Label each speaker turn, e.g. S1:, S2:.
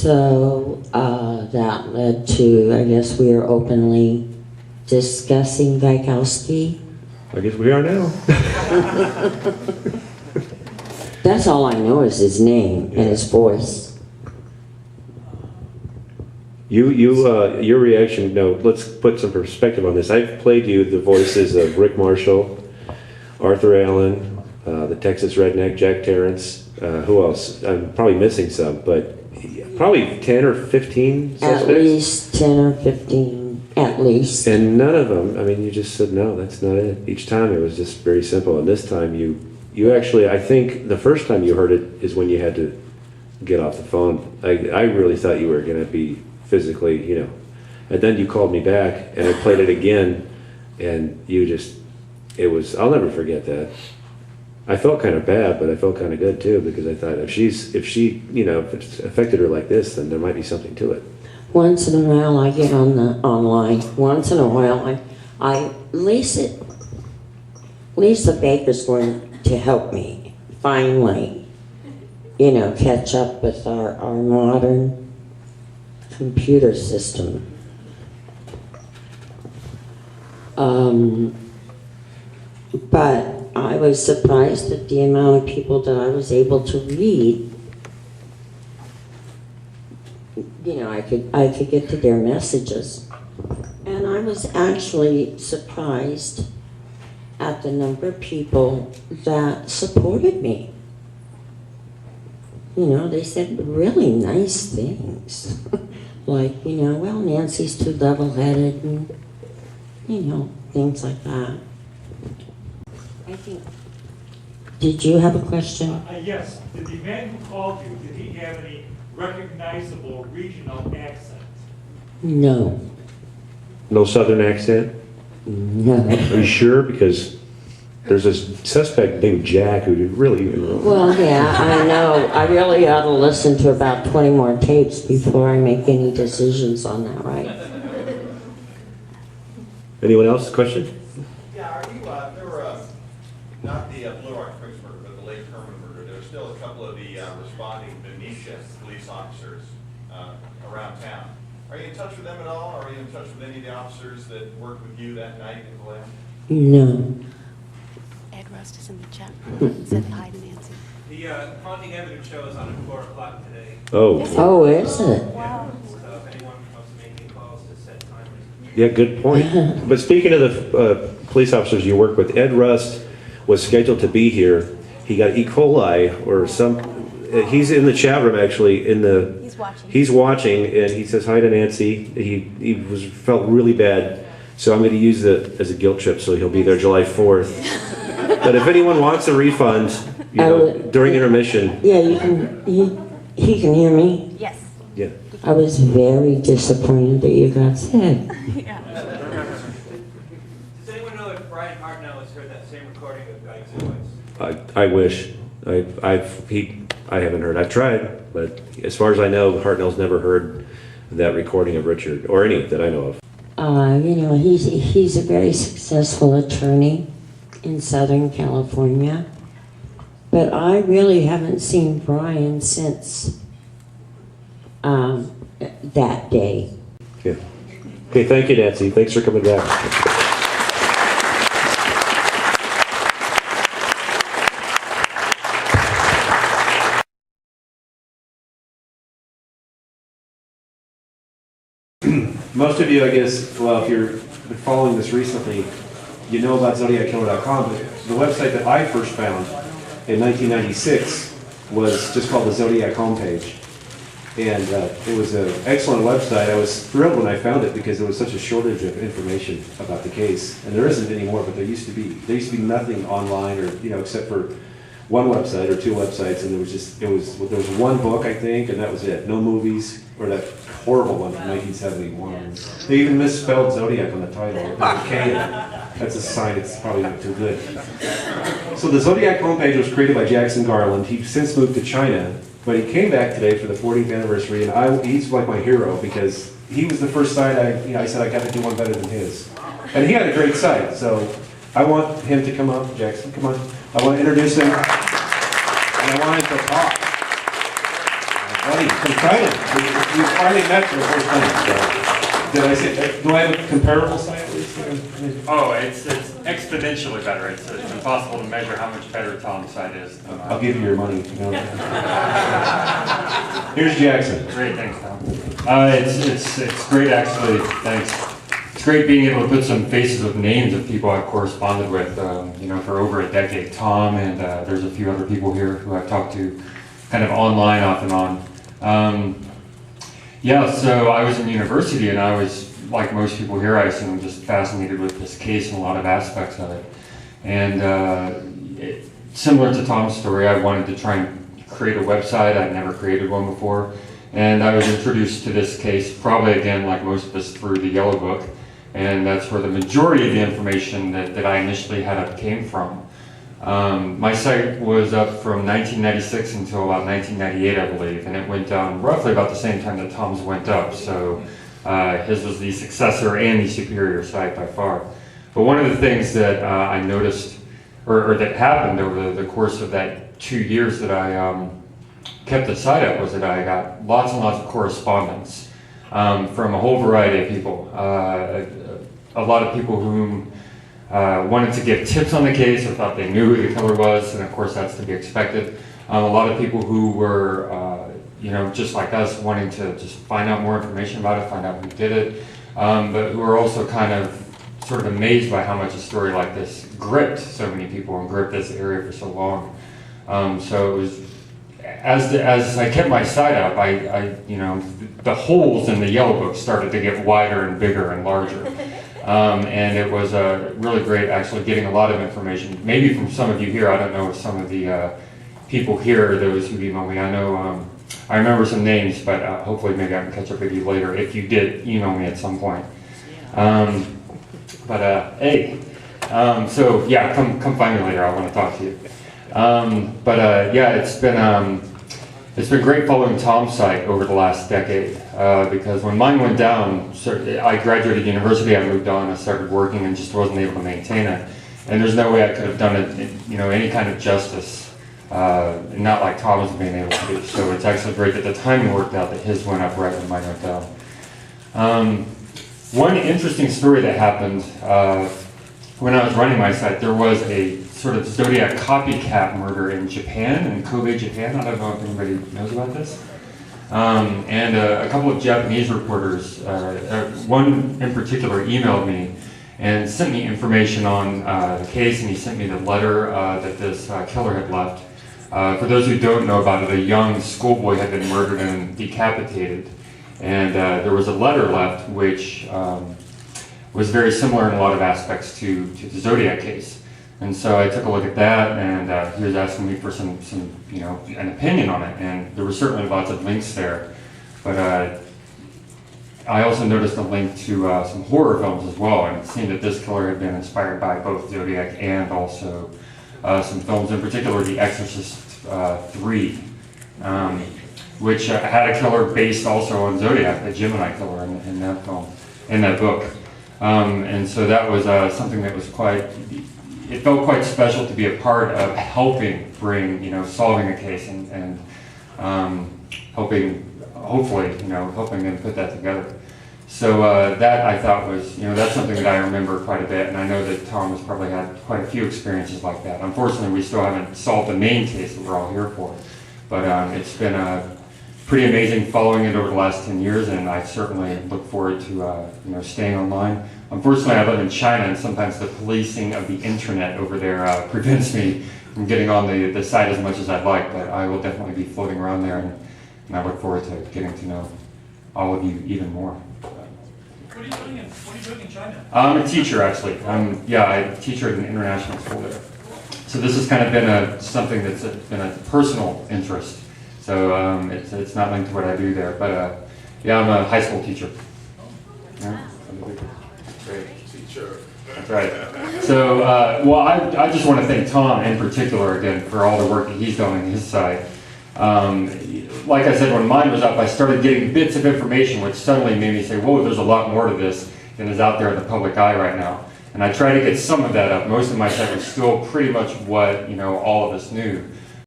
S1: So that led to, I guess we are openly discussing Gaikowski.
S2: I guess we are now.
S1: That's all I know is his name and his voice.
S2: Your reaction, no, let's put some perspective on this. I've played you the voices of Rick Marshall, Arthur Allen, the Texas Redneck, Jack Terrence, who else? I'm probably missing some, but probably 10 or 15 suspects.
S1: At least 10 or 15, at least.
S2: And none of them, I mean, you just said, no, that's not it. Each time it was just very simple. And this time you actually, I think the first time you heard it is when you had to get off the phone. I really thought you were going to be physically, and then you called me back and I played it again and I'll never forget that. I felt kind of bad, but I felt kind of good too, because I thought if it's affected her like this, then there might be something to it.
S1: Once in a while I get on the online. Once in a while Lisa Baker's going to help me finally, catch up with our modern computer system. But I was surprised at the amount of people that I was able to read. I could get to their messages. And I was actually surprised at the number of people that supported me. They said really nice things. Like, well, Nancy's too level-headed and, things like that. I think, did you have a question?
S3: Yes. Did the man who called you, did he have any recognizable regional accent?
S1: No.
S2: No Southern accent?
S1: No.
S2: Are you sure? Because there's a suspect named Jack who really...
S1: Well, yeah, I know. I really ought to listen to about 20 more tapes before I make any decisions on that, right?
S2: Anyone else? Question?
S4: Yeah, are you, there were, not the Blue Rock Springs murder, but the Lake Herman murder. There were still a couple of the responding Benicia police officers around town. Are you in touch with them at all? Are you in touch with any of the officers that worked with you that night in Vallejo?
S1: No.
S5: Ed Rust is in the chat. Said hi to Nancy.
S6: The haunting evidence show is on at 4 o'clock today.
S2: Oh.
S1: Oh, is it?
S5: Wow.
S6: So if anyone wants to make any calls to set timers.
S2: Yeah, good point. But speaking of the police officers you work with, Ed Rust was scheduled to be here. He got E. coli or some... He's in the chat room actually. He's watching, and he says hi to Nancy. He felt really bad, so I'm going to use it as a guilt trip. So he'll be there July 4th. But if anyone wants a refund, during intermission.
S1: Yeah, you can. He can hear me.
S5: Yes.
S2: Yeah.
S1: I was very disappointed that you got sick.
S5: Yeah.
S6: Does anyone know if Brian Hartnell has heard that same recording of Guy's voice?
S2: I wish. I haven't heard. I've tried, but as far as I know, Hartnell's never heard that recording of Richard, or any that I know of.
S1: He's a very successful attorney in Southern California, but I really haven't seen Brian since that day.
S2: Okay. Okay, thank you, Nancy. Thanks for coming back. Most of you, I guess, well, if you're following this recently, you know about ZodiacKiller.com, but the website that I first found in 1996 was just called the Zodiac homepage. And it was an excellent website. I was thrilled when I found it because there was such a shortage of information about the case. And there isn't anymore, but there used to be. There used to be nothing online or, except for one website or two websites, and there was one book, I think, and that was it. No movies, or that horrible one from 1971. They even misspelled Zodiac on the title. K. That's a sign it's probably not too good. So the Zodiac homepage was created by Jackson Garland. He's since moved to China, but he came back today for the 40th anniversary, and he's like my hero because he was the first site I said I got to do one better than his. And he had a great site, so I want him to come up. Jackson, come on. I want to introduce him, and I want him to talk. Well, I'm trying to. We finally met for the first time. So. Did I say? Do I have a comparable site at least?
S7: Oh, it's exponentially better. It's impossible to measure how much better Tom's site is.
S2: I'll give you your money. You know. Here's Jackson.
S7: Great, thanks, Tom. It's great, actually. Thanks. It's great being able to put some faces of names of people I've corresponded with, for over a decade. Tom and there's a few other people here who I've talked to, kind of online, off and on. So I was in university, and I was, like most people here, I assume, just fascinated with this case and a lot of aspects of it. And similar to Tom's story, I wanted to try and create a website. I'd never created one before. And I was introduced to this case, probably again, like most of us, through the Yellow Book. And that's where the majority of the information that I initially had up came from. My site was up from 1996 until about 1998, I believe, and it went down roughly about the same time that Tom's went up. So his was the successor and the superior site by far. But one of the things that I noticed, or that happened over the course of that 2 years that I kept the site up, was that I got lots and lots of correspondence from a whole variety of people. A lot of people whom wanted to give tips on the case or thought they knew who the killer was, and of course that's to be expected. A lot of people who were, just like us, wanting to just find out more information about it, find out who did it, but who were also kind of sort of amazed by how much a story like this gripped so many people and gripped this area for so long. So it was, as I kept my site up, the holes in the Yellow Book started to get wider and bigger and larger. And it was really great actually getting a lot of information, maybe from some of you here. I don't know if some of the people here, those who email me, I know, I remember some names, but hopefully maybe I can catch up with you later if you did email me at some point. Hey, come find me later. I want to talk to you. It's been great following Tom's site over the last decade because when mine went down, I graduated university, I moved on, I started working and just wasn't able to maintain it. And there's no way I could have done it, any kind of justice, not like Tom was being able to do. So it's actually great that the timing worked out, that his went up right when mine went down. One interesting story that happened when I was running my site, there was a sort of Zodiac copycat murder in Japan, in Kobe, Japan. I don't know if anybody knows about this. And a couple of Japanese reporters, one in particular, emailed me and sent me information on the case, and he sent me the letter that this killer had left. For those who don't know about it, a young schoolboy had been murdered and decapitated, and there was a letter left which was very similar in a lot of aspects to the Zodiac case. And so I took a look at that, and he was asking me for some an opinion on it, and there were certainly lots of links there. But I also noticed a link to some horror films as well, and it seemed that this killer had been inspired by both Zodiac and also some films, in particular The Exorcist 3, which had a killer based also on Zodiac, the Gemini killer in that film, in that book. And so that was something that was it felt quite special to be a part of helping bring, solving a case and hopefully helping them put that together. So that I thought was, that's something that I remember quite a bit, and I know that Tom has probably had quite a few experiences like that. Unfortunately, we still haven't solved the main case that we're all here for, but it's been pretty amazing following it over the last 10 years, and I certainly look forward to staying online. Unfortunately, I live in China, and sometimes the policing of the internet over there prevents me from getting on the site as much as I'd like, but I will definitely be floating around there, and I look forward to getting to know all of you even more.
S3: What are you doing in China?
S7: I'm a teacher, actually. I teacher at an international school there. So this has kind of been something that's been a personal interest. So it's not linked to what I do there, but I'm a high school teacher. Yeah. Great. Teacher. That's right. So, I just want to thank Tom in particular again for all the work that he's done on his side. Like I said, when mine was up, I started getting bits of information which suddenly made me say, whoa, there's a lot more to this than is out there in the public eye right now. And I tried to get some of that up. Most of my site was still pretty much what all of us knew.